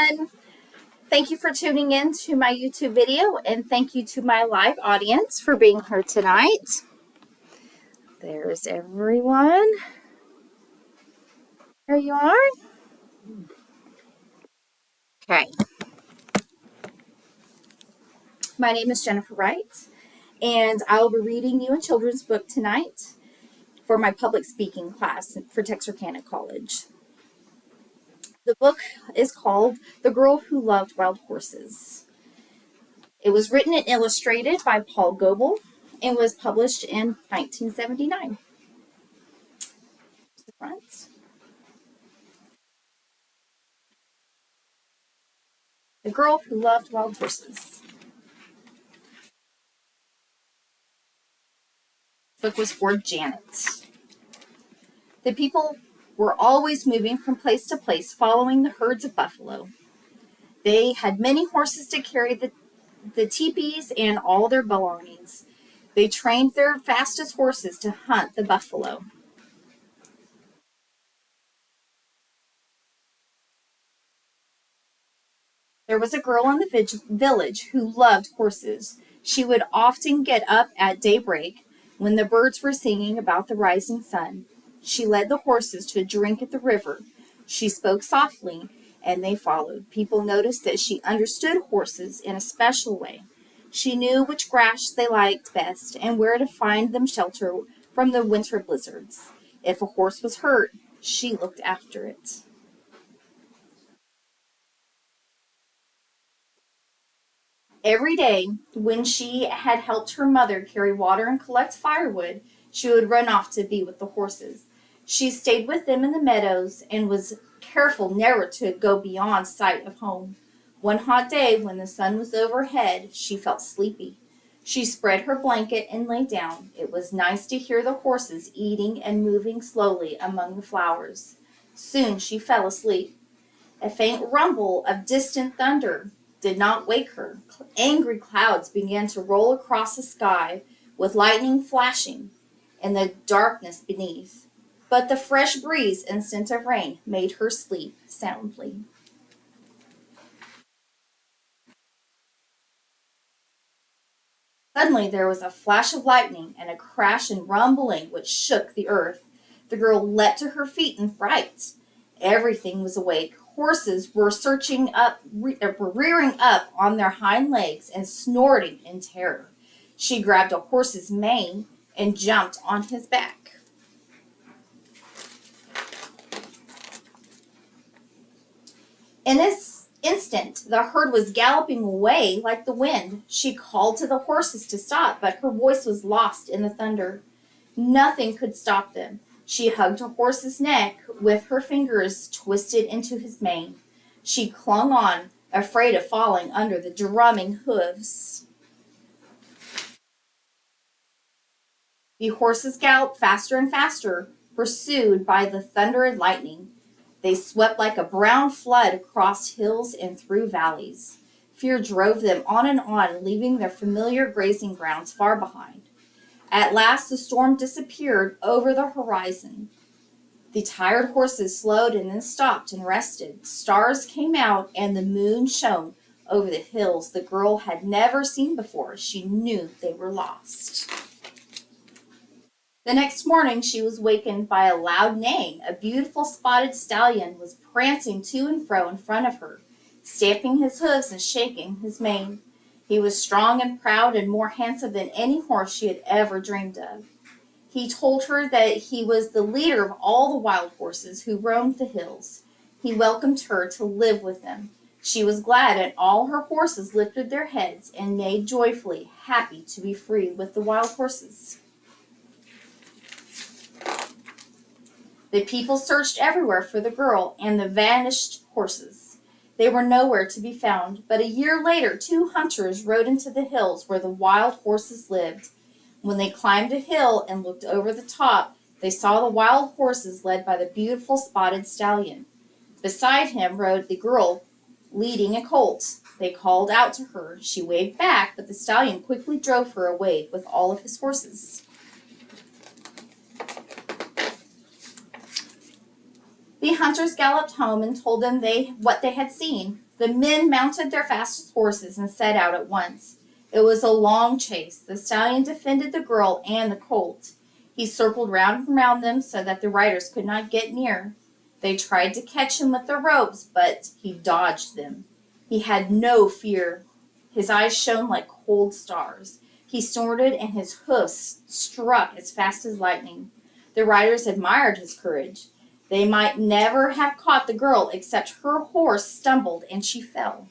everyone. Thank you for tuning in to my YouTube video, and thank you to my live audience for being here tonight. There's everyone. There you are. Okay. My name is Jennifer Wright, and I will be reading you a children's book tonight for my public speaking class for Texarkana College. The book is called The Girl Who Loved Wild Horses. It was written and illustrated by Paul Goebel and was published in 1979. The front. The Girl Who Loved Wild Horses. The book was for Janet. The people were always moving from place to place following the herds of buffalo. They had many horses to carry the teepees and all their belongings. They trained their fastest horses to hunt the buffalo. There was a girl in the village who loved horses. She would often get up at daybreak when the birds were singing about the rising sun. She led the horses to drink at the river. She spoke softly, and they followed. People noticed that she understood horses in a special way. She knew which grass they liked best and where to find them shelter from the winter blizzards. If a horse was hurt, she looked after it. Every day, when she had helped her mother carry water and collect firewood, she would run off to be with the horses. She stayed with them in the meadows and was careful never to go beyond sight of home. One hot day, when the sun was overhead, she felt sleepy. She spread her blanket and lay down. It was nice to hear the horses eating and moving slowly among the flowers. Soon she fell asleep. A faint rumble of distant thunder did not wake her. Angry clouds began to roll across the sky, with lightning flashing in the darkness beneath. But the fresh breeze and scent of rain made her sleep soundly. Suddenly there was a flash of lightning and a crash and rumbling which shook the earth. The girl leapt to her feet in fright. Everything was awake. Horses were rearing up on their hind legs and snorting in terror. She grabbed a horse's mane and jumped on his back. In this instant, the herd was galloping away like the wind. She called to the horses to stop, but her voice was lost in the thunder. Nothing could stop them. She hugged a horse's neck with her fingers twisted into his mane. She clung on, afraid of falling under the drumming hooves. The horses galloped faster and faster, pursued by the thunder and lightning. They swept like a brown flood across hills and through valleys. Fear drove them on, leaving their familiar grazing grounds far behind. At last the storm disappeared over the horizon. The tired horses slowed and then stopped and rested. Stars came out and the moon shone over the hills the girl had never seen before. She knew they were lost. The next morning she was wakened by a loud neighing. A beautiful spotted stallion was prancing to and fro in front of her, stamping his hooves and shaking his mane. He was strong and proud and more handsome than any horse she had ever dreamed of. He told her that he was the leader of all the wild horses who roamed the hills. He welcomed her to live with them. She was glad, and all her horses lifted their heads and neighed joyfully, happy to be free with the wild horses. The people searched everywhere for the girl and the vanished horses. They were nowhere to be found, but a year later 2 hunters rode into the hills where the wild horses lived. When they climbed a hill and looked over the top, they saw the wild horses led by the beautiful spotted stallion. Beside him rode the girl leading a colt. They called out to her. She waved back, but the stallion quickly drove her away with all of his horses. The hunters galloped home and told them what they had seen. The men mounted their fastest horses and set out at once. It was a long chase. The stallion defended the girl and the colt. He circled round and round them so that the riders could not get near. They tried to catch him with their ropes, but he dodged them. He had no fear. His eyes shone like cold stars. He snorted and his hoofs struck as fast as lightning. The riders admired his courage. They might never have caught the girl except her horse stumbled and she fell.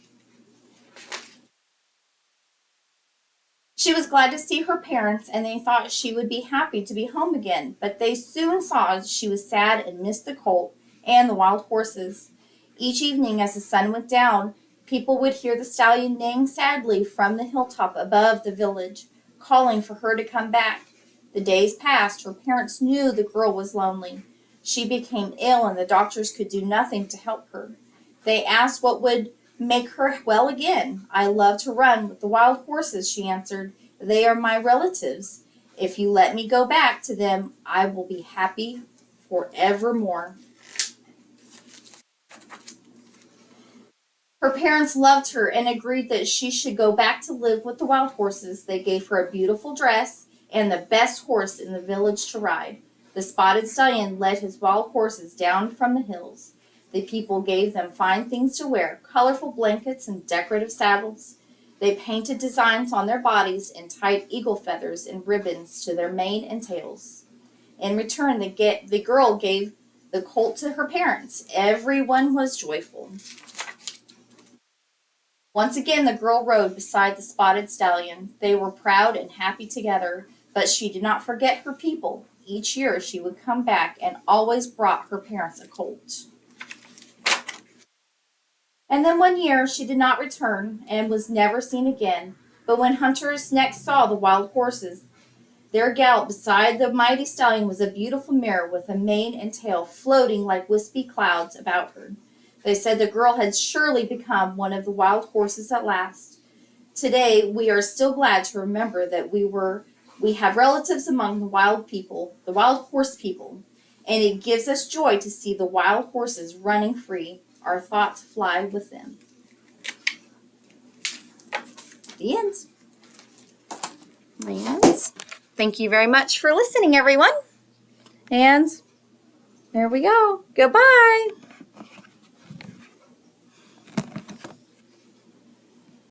She was glad to see her parents, and they thought she would be happy to be home again, but they soon saw she was sad and missed the colt and the wild horses. Each evening as the sun went down, people would hear the stallion neighing sadly from the hilltop above the village, calling for her to come back. The days passed. Her parents knew the girl was lonely. She became ill, and the doctors could do nothing to help her. They asked what would make her well again. I love to run with the wild horses, she answered. They are my relatives. If you let me go back to them, I will be happy forevermore. Her parents loved her and agreed that she should go back to live with the wild horses. They gave her a beautiful dress and the best horse in the village to ride. The spotted stallion led his wild horses down from the hills. The people gave them fine things to wear, colorful blankets and decorative saddles. They painted designs on their bodies and tied eagle feathers and ribbons to their mane and tails. In return, the girl gave the colt to her parents. Everyone was joyful. Once again, the girl rode beside the spotted stallion. They were proud and happy together, but she did not forget her people. Each year she would come back and always brought her parents a colt. And then one year she did not return and was never seen again. But when hunters next saw the wild horses, their gallop beside the mighty stallion was a beautiful mare with a mane and tail floating like wispy clouds about her. They said the girl had surely become one of the wild horses at last. Today we are still glad to remember that we have relatives among the wild people, the wild horse people, and it gives us joy to see the wild horses running free. Our thoughts fly with them. The end. And thank you very much for listening, everyone. And there we go. Goodbye.